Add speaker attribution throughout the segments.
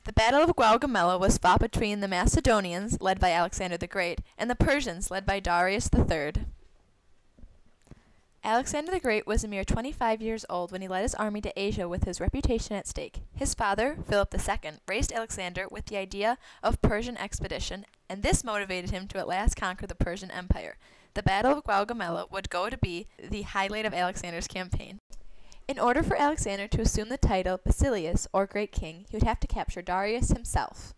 Speaker 1: The Battle of Gaugamela was fought between the Macedonians, led by Alexander the Great, and the Persians, led by Darius III. Alexander the Great was a mere 25 years old when he led his army to Asia with his reputation at stake. His father, Philip II, raised Alexander with the idea of Persian expedition, and this motivated him to at last conquer the Persian Empire. The Battle of Gaugamela would go to be the highlight of Alexander's campaign. In order for Alexander to assume the title Basileus, or Great King, he would have to capture Darius himself.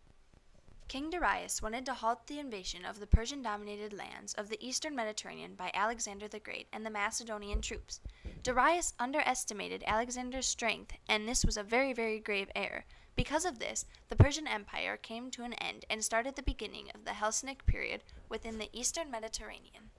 Speaker 2: King Darius wanted to halt the invasion of the Persian-dominated lands of the eastern Mediterranean by Alexander the Great and the Macedonian troops. Darius underestimated Alexander's strength, and this was a very, very grave error. Because of this, the Persian Empire came to an end and started the beginning of the Hellenic period within the eastern Mediterranean.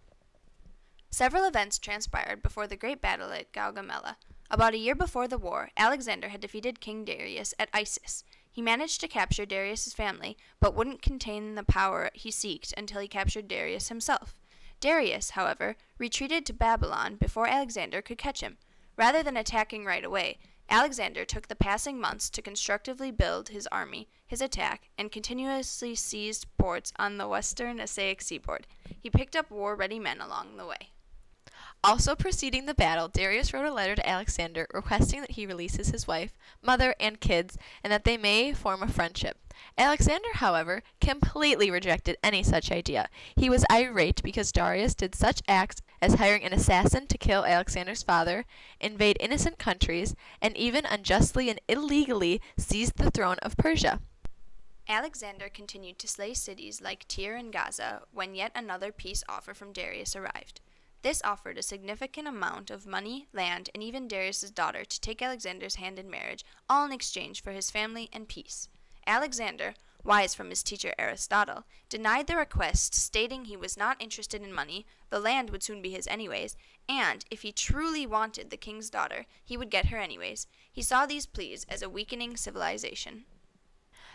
Speaker 2: Several events transpired before the Great Battle at Gaugamela. About a year before the war, Alexander had defeated King Darius at Issus. He managed to capture Darius's family, but wouldn't contain the power he sought until he captured Darius himself. Darius, however, retreated to Babylon before Alexander could catch him. Rather than attacking right away, Alexander took the passing months to constructively build his army, his attack, and continuously seized ports on the western Asiatic seaboard. He picked up war-ready men along the way.
Speaker 1: Also preceding the battle, Darius wrote a letter to Alexander requesting that he releases his wife, mother, and kids, and that they may form a friendship. Alexander, however, completely rejected any such idea. He was irate because Darius did such acts as hiring an assassin to kill Alexander's father, invade innocent countries, and even unjustly and illegally seized the throne of Persia.
Speaker 2: Alexander continued to slay cities like Tyre and Gaza when yet another peace offer from Darius arrived. This offered a significant amount of money, land, and even Darius's daughter to take Alexander's hand in marriage, all in exchange for his family and peace. Alexander, wise from his teacher Aristotle, denied the request, stating he was not interested in money, the land would soon be his anyways, and if he truly wanted the king's daughter, he would get her anyways. He saw these pleas as a weakening civilization.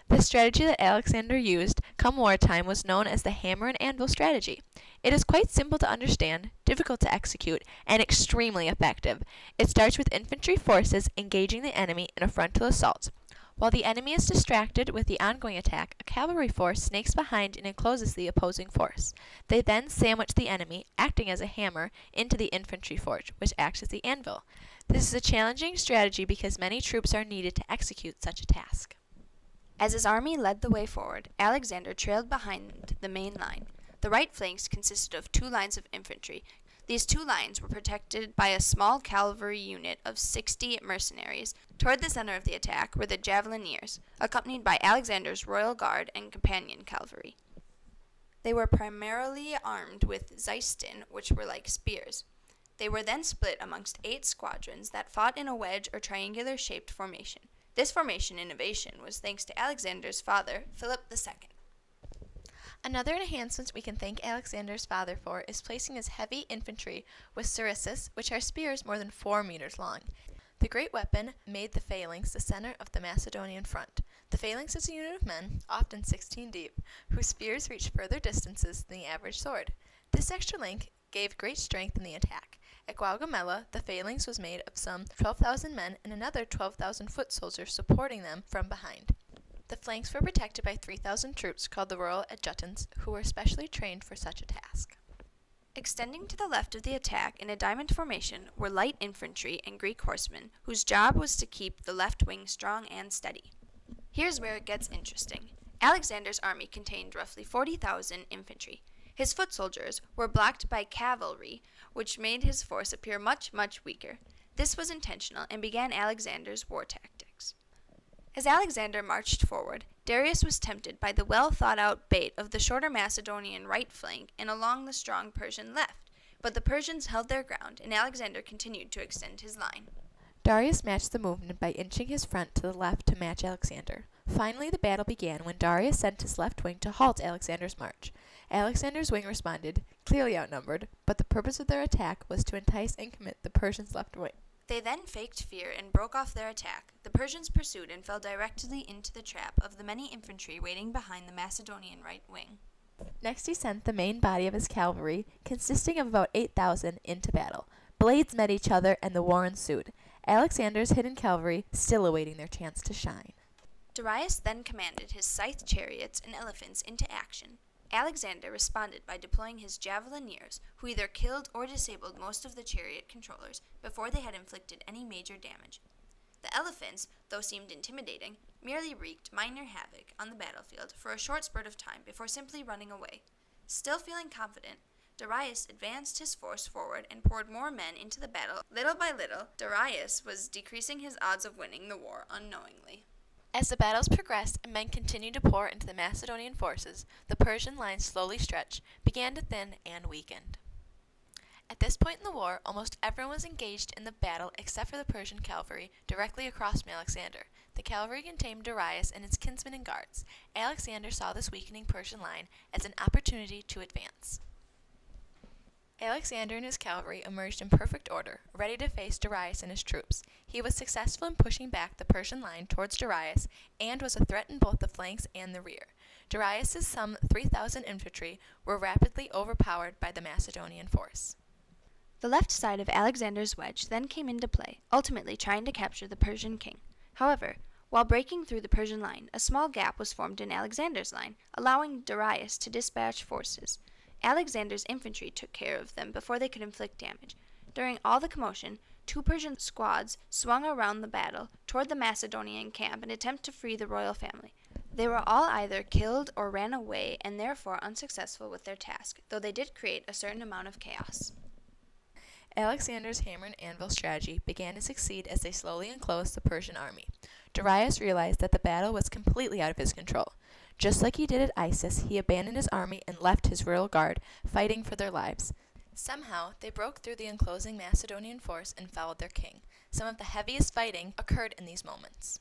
Speaker 1: The strategy that Alexander used come wartime was known as the hammer and anvil strategy. It is quite simple to understand, difficult to execute, and extremely effective. It starts with infantry forces engaging the enemy in a frontal assault. While the enemy is distracted with the ongoing attack, a cavalry force snakes behind and encloses the opposing force. They then sandwich the enemy, acting as a hammer, into the infantry force, which acts as the anvil. This is a challenging strategy because many troops are needed to execute such a task.
Speaker 2: As his army led the way forward, Alexander trailed behind the main line. The right flanks consisted of 2 lines of infantry. These 2 lines were protected by a small cavalry unit of 60 mercenaries. Toward the center of the attack were the javeliniers, accompanied by Alexander's royal guard and companion cavalry. They were primarily armed with zeistin, which were like spears. They were then split amongst 8 squadrons that fought in a wedge or triangular-shaped formation. This formation innovation was thanks to Alexander's father, Philip II.
Speaker 1: Another enhancement we can thank Alexander's father for is placing his heavy infantry with sarissas, which are spears more than 4 meters long. The great weapon made the phalanx the center of the Macedonian front. The phalanx is a unit of men, often 16 deep, whose spears reach further distances than the average sword. This extra length gave great strength in the attack. At Gaugamela, the phalanx was made of some 12,000 men and another 12,000 foot soldiers supporting them from behind. The flanks were protected by 3,000 troops called the Royal Adjutants, who were specially trained for such a task.
Speaker 2: Extending to the left of the attack in a diamond formation were light infantry and Greek horsemen, whose job was to keep the left wing strong and steady. Here's where it gets interesting. Alexander's army contained roughly 40,000 infantry. His foot soldiers were blocked by cavalry, which made his force appear much, much weaker. This was intentional and began Alexander's war tactics. As Alexander marched forward, Darius was tempted by the well-thought-out bait of the shorter Macedonian right flank and along the strong Persian left, but the Persians held their ground, and Alexander continued to extend his line.
Speaker 1: Darius matched the movement by inching his front to the left to match Alexander. Finally, the battle began when Darius sent his left wing to halt Alexander's march. Alexander's wing responded, clearly outnumbered, but the purpose of their attack was to entice and commit the Persians' left wing.
Speaker 2: They then faked fear and broke off their attack. The Persians pursued and fell directly into the trap of the many infantry waiting behind the Macedonian right wing.
Speaker 1: Next he sent the main body of his cavalry, consisting of about 8,000, into battle. Blades met each other and the war ensued. Alexander's hidden cavalry still awaiting their chance to shine.
Speaker 2: Darius then commanded his scythe chariots and elephants into action. Alexander responded by deploying his javelineers, who either killed or disabled most of the chariot controllers before they had inflicted any major damage. The elephants, though seemed intimidating, merely wreaked minor havoc on the battlefield for a short spurt of time before simply running away. Still feeling confident, Darius advanced his force forward and poured more men into the battle. Little by little, Darius was decreasing his odds of winning the war unknowingly.
Speaker 1: As the battles progressed and men continued to pour into the Macedonian forces, the Persian lines slowly stretched, began to thin, and weakened. At this point in the war, almost everyone was engaged in the battle except for the Persian cavalry directly across from Alexander. The cavalry contained Darius and his kinsmen and guards. Alexander saw this weakening Persian line as an opportunity to advance. Alexander and his cavalry emerged in perfect order, ready to face Darius and his troops. He was successful in pushing back the Persian line towards Darius and was a threat in both the flanks and the rear. Darius's some 3,000 infantry were rapidly overpowered by the Macedonian force.
Speaker 2: The left side of Alexander's wedge then came into play, ultimately trying to capture the Persian king. However, while breaking through the Persian line, a small gap was formed in Alexander's line, allowing Darius to dispatch forces. Alexander's infantry took care of them before they could inflict damage. During all the commotion, 2 Persian squads swung around the battle toward the Macedonian camp in an attempt to free the royal family. They were all either killed or ran away and therefore unsuccessful with their task, though they did create a certain amount of chaos.
Speaker 1: Alexander's hammer and anvil strategy began to succeed as they slowly enclosed the Persian army. Darius realized that the battle was completely out of his control. Just like he did at Isis, he abandoned his army and left his royal guard, fighting for their lives. Somehow, they broke through the enclosing Macedonian force and followed their king. Some of the heaviest fighting occurred in these moments.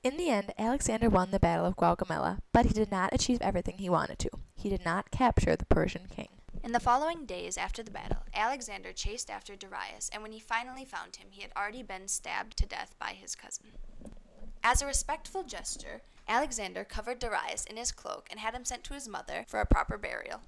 Speaker 1: In the end, Alexander won the Battle of Gaugamela, but he did not achieve everything he wanted to. He did not capture the Persian king.
Speaker 2: In the following days after the battle, Alexander chased after Darius, and when he finally found him, he had already been stabbed to death by his cousin. As a respectful gesture, Alexander covered Darius in his cloak and had him sent to his mother for a proper burial.